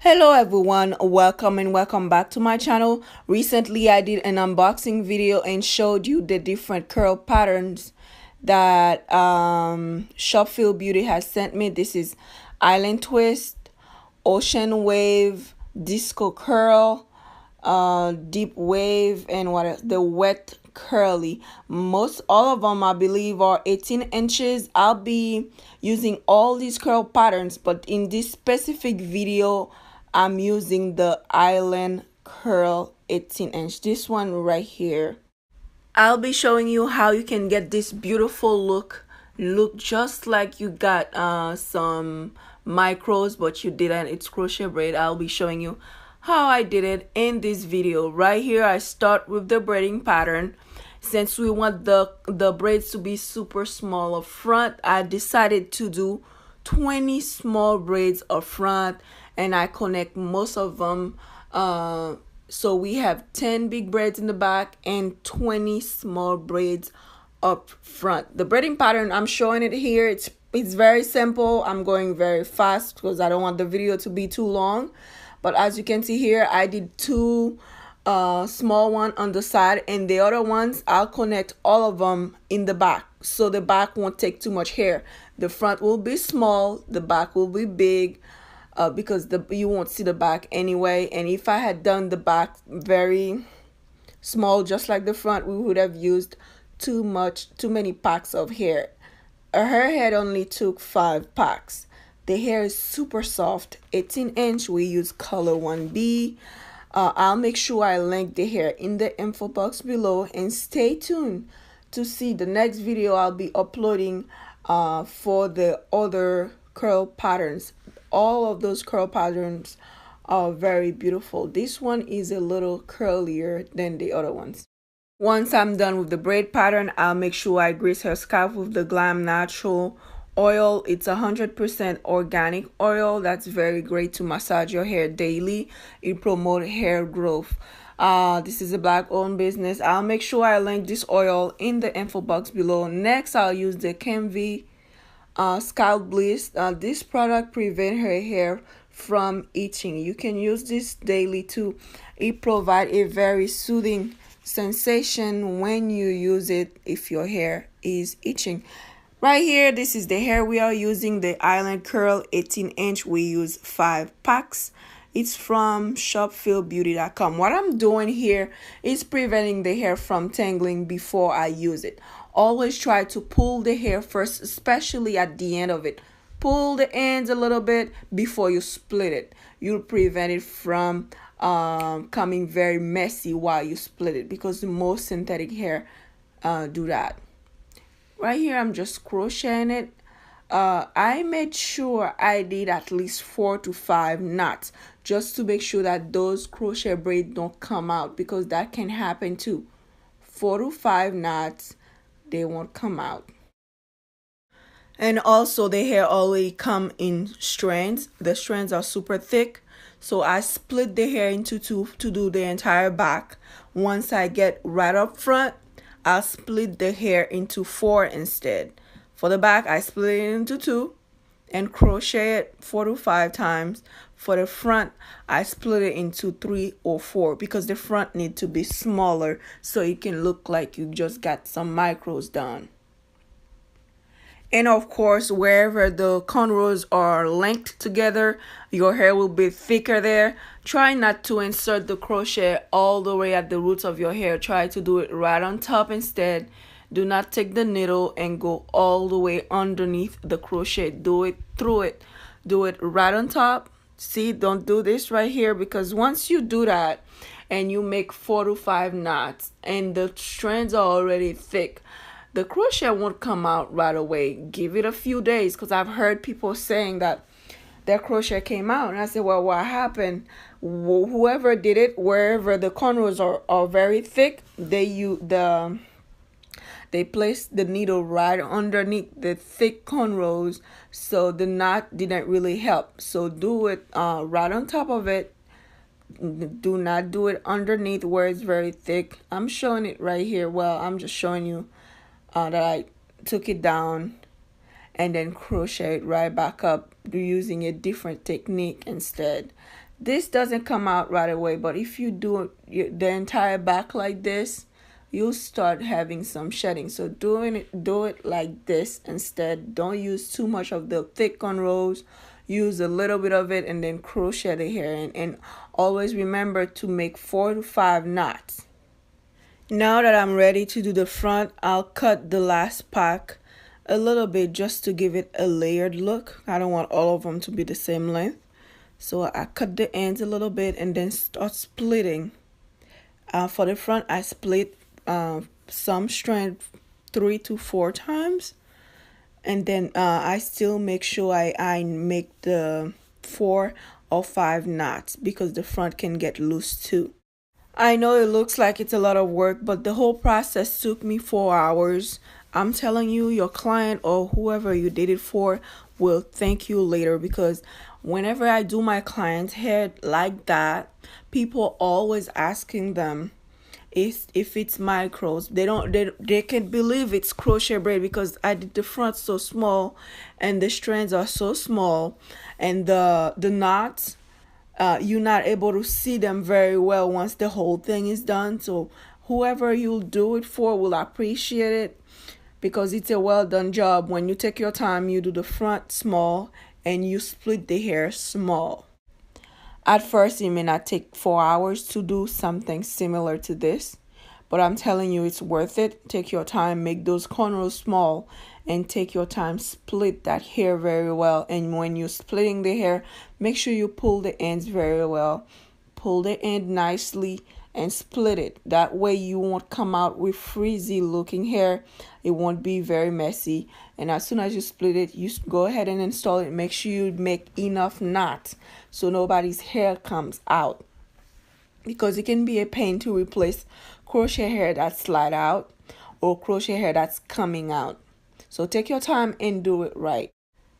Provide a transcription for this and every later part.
Hello everyone, welcome and welcome back to my channel. Recently I did an unboxing video and showed you the different curl patterns that Shopfield Beauty has sent me. This is Island Twist, Ocean Wave, Disco Curl, Deep Wave, and what else? The Wet Curly. Most all of them I believe are 18 inches. I'll be using all these curl patterns, but in this specific video I'm using the Island Curl 18 inch, this one right here. I'll be showing you how you can get this beautiful look just like you got some micros but you didn't. It's crochet braid. I'll be showing you how I did it in this video. Right here I start with the braiding pattern. Since we want the braids to be super small up front, I decided to do 20 small braids up front, and I connect most of them. So we have 10 big braids in the back and 20 small braids up front. The braiding pattern, I'm showing it here. It's very simple. I'm going very fast because I don't want the video to be too long. But as you can see here, I did two small one on the side, and the other ones I'll connect all of them in the back, so the back won't take too much hair. The front will be small, the back will be big, because you won't see the back anyway. And if I had done the back very small just like the front, we would have used too many packs of hair. Her head only took 5 packs. The hair is super soft, 18 inch. We use color 1B. I'll make sure I link the hair in the info box below, and stay tuned to see the next video I'll be uploading for the other curl patterns. All of those curl patterns are very beautiful. This one is a little curlier than the other ones. Once I'm done with the braid pattern, I'll make sure I grease her scalp with the Glam Natural oil. It's 100% organic oil. That's very great to massage your hair daily. It promotes hair growth. This is a black owned business. I'll make sure I link this oil in the info box below. Next, I'll use the Kenvi Scalp Bliss. This product prevents her hair from itching. You can use this daily too. It provides a very soothing sensation when you use it if your hair is itching. Right here, this is the hair we are using, the Island Curl 18 inch. We use 5 packs. It's from shopfieldbeauty.com. What I'm doing here is preventing the hair from tangling before I use it. Always try to pull the hair first, especially at the end of it. Pull the ends a little bit before you split it. You'll prevent it from coming very messy while you split it, because most synthetic hair do that. Right here, I'm just crocheting it. I made sure I did at least 4 to 5 knots just to make sure that those crochet braids don't come out, because that can happen too. 4 to 5 knots, they won't come out. And also the hair already come in strands. The strands are super thick, so I split the hair into 2 to do the entire back. Once I get right up front, I'll split the hair into 4 instead. For the back, I split it into 2 and crochet it 4 to 5 times. For the front, I split it into 3 or 4 because the front needs to be smaller so it can look like you just got some micros done. And of course, wherever the cornrows are linked together, your hair will be thicker there. Try not to insert the crochet all the way at the roots of your hair. Try to do it right on top instead. Do not take the needle and go all the way underneath the crochet. Do it through it. Do it right on top. See, don't do this right here, because once you do that and you make 4 to 5 knots and the strands are already thick, the crochet won't come out right away. Give it a few days, because I've heard people saying that their crochet came out. And I said, well, what happened? Whoever did it, wherever the cornrows are very thick, they placed the needle right underneath the thick cornrows, so the knot didn't really help. So do it right on top of it. Do not do it underneath where it's very thick. I'm showing it right here. Well, I'm just showing you that I took it down and then crochet it right back up using a different technique instead. This doesn't come out right away, but if you do the entire back like this, you'll start having some shedding. So do it like this instead. Don't use too much of the thick cornrows. Use a little bit of it and then crochet the hair in. And always remember to make 4 to 5 knots. Now that I'm ready to do the front, I'll cut the last pack a little bit just to give it a layered look. I don't want all of them to be the same length. So I cut the ends a little bit and then start splitting. For the front, I split some strand 3 to 4 times. And then I still make sure I make the 4 or 5 knots because the front can get loose too. I know it looks like it's a lot of work, but the whole process took me 4 hours. I'm telling you, your client or whoever you did it for will thank you later, because whenever I do my client's hair like that, people always asking them if it's micros. They can't believe it's crochet braid because I did the front so small and the strands are so small, and the knots, you're not able to see them very well once the whole thing is done. So whoever you'll do it for will appreciate it, because it's a well done job. When you take your time, you do the front small and you split the hair small. At first, it may not take 4 hours to do something similar to this, but I'm telling you, it's worth it. Take your time, make those cornrows small, and take your time, split that hair very well. And when you're splitting the hair, make sure you pull the ends very well. Pull the end nicely and split it. That way you won't come out with frizzy looking hair. It won't be very messy. And as soon as you split it, you go ahead and install it. Make sure you make enough knots so nobody's hair comes out, because it can be a pain to replace crochet hair that slide out or crochet hair that's coming out. So take your time and do it right.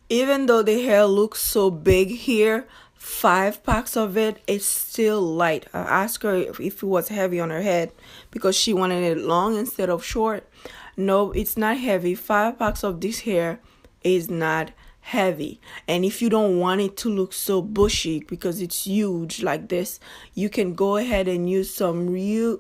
Even though the hair looks so big here, 5 packs of it, it's still light. I asked her if it was heavy on her head because she wanted it long instead of short. No, it's not heavy. 5 packs of this hair is not heavy. And if you don't want it to look so bushy because it's huge like this, you can go ahead and use some Vigoro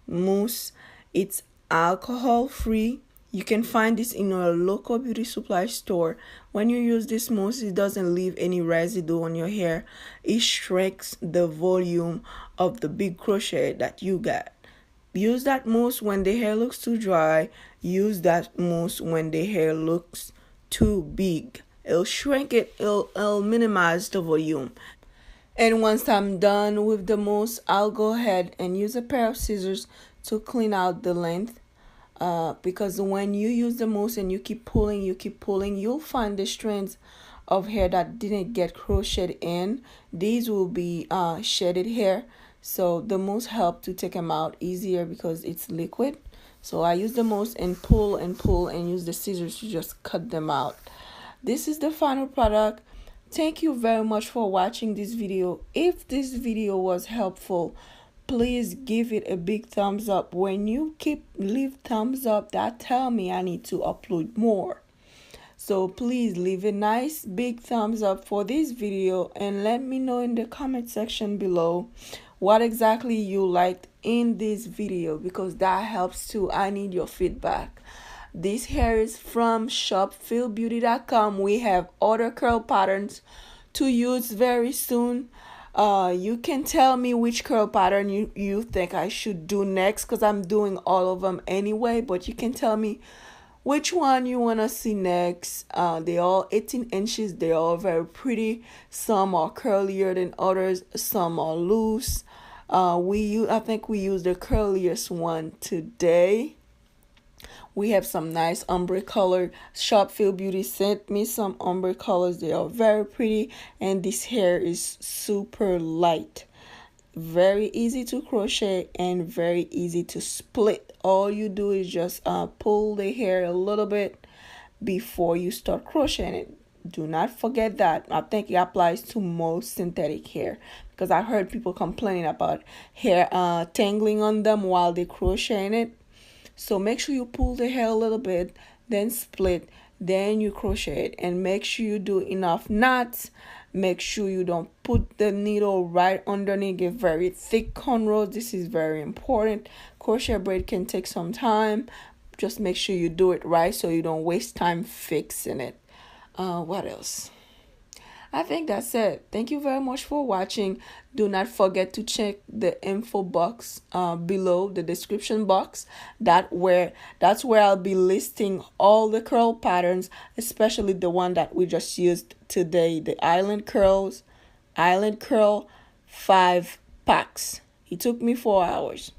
mousse. It's alcohol free. You can find this in a local beauty supply store. When you use this mousse, it doesn't leave any residue on your hair. It shrinks the volume of the big crochet that you got. Use that mousse when the hair looks too dry. Use that mousse when the hair looks too big. It'll shrink it. It'll minimize the volume. And once I'm done with the mousse, I'll go ahead and use a pair of scissors to clean out the length. Because when you use the mousse and you keep pulling, you'll find the strands of hair that didn't get crocheted in. These will be shedded hair. So the mousse helps to take them out easier because it's liquid. So I use the mousse and pull and use the scissors to just cut them out. This is the final product. Thank you very much for watching this video. If this video was helpful, please give it a big thumbs up. When you leave thumbs up, that tell me I need to upload more. So please leave a nice big thumbs up for this video and let me know in the comment section below what exactly you liked in this video, because that helps too. I need your feedback. This hair is from shopfeelbeauty.com. We have other curl patterns to use very soon. You can tell me which curl pattern you think I should do next, because I'm doing all of them anyway, but you can tell me which one you want to see next. They all 18 inches. They're all very pretty. Some are curlier than others. Some are loose. I think we used the curliest one today. We have some nice ombre color. Shop Feel Beauty sent me some ombre colors. They are very pretty, and this hair is super light. Very easy to crochet and very easy to split. All you do is just pull the hair a little bit before you start crocheting it. Do not forget that. I think it applies to most synthetic hair, because I heard people complaining about hair tangling on them while they crocheting it. So make sure you pull the hair a little bit, then split, then you crochet it, and make sure you do enough knots. Make sure you don't put the needle right underneath. Get very thick cornrows. This is very important. Crochet braid can take some time. Just make sure you do it right so you don't waste time fixing it. What else? I think that's it. Thank you very much for watching. Do not forget to check the info box below, the description box. That's where I'll be listing all the curl patterns, especially the one that we just used today, the island curl 5 packs. It took me 4 hours.